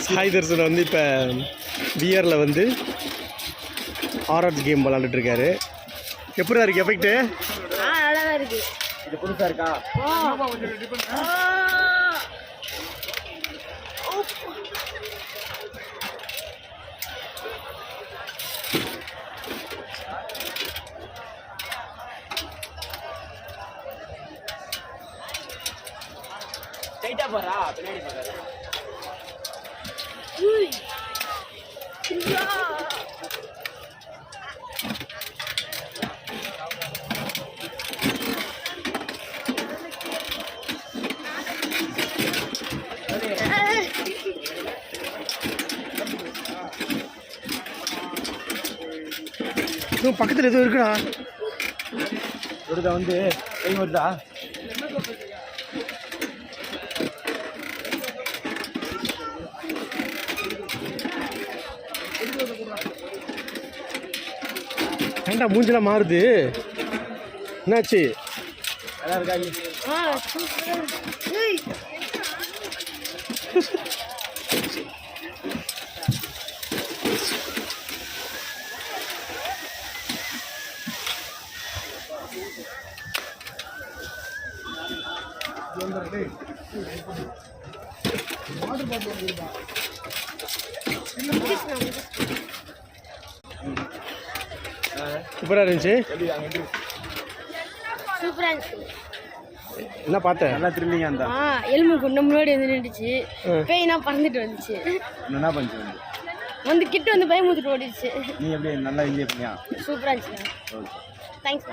சாய் தர்ஷன் வந்து இப்போ விஆரில் வந்து ஆர்ஆர்ஜி கேம் விளாண்டுட்டு இருக்காரு. எப்படி இருக்கு எஃபெக்ட்? நல்லா இருக்கு. இது புதுசா இருக்கா? டைட்டா போறா பின்னாடி பாரு. பக்கத்தில் எதுவும் இருக்குடா. வந்து கை வருதா? ஏண்டா மூஞ்செல்லாம் மாறுது, என்னாச்சு? நல்லா இருக்கா? சூப்பரா இருந்துச்சு. சூப்பரா இருந்துச்சு. என்ன பார்த்தேன்? நல்லா த்ரில்லிங்கா இருந்தா. எலும்பு கொண்டு முன்னாடி வந்து நின்றுச்சு. பேய்னா பறந்துட்டு வந்துச்சு. என்ன பண்ணுச்சு? வந்து கிட்ட வந்து பயமுறுத்திட்டு ஓடிடுச்சு. நீ எப்படி நல்லா என்ஜாய் பண்ணியா? சூப்பரா இருந்துச்சு. தேங்க்ஸ்.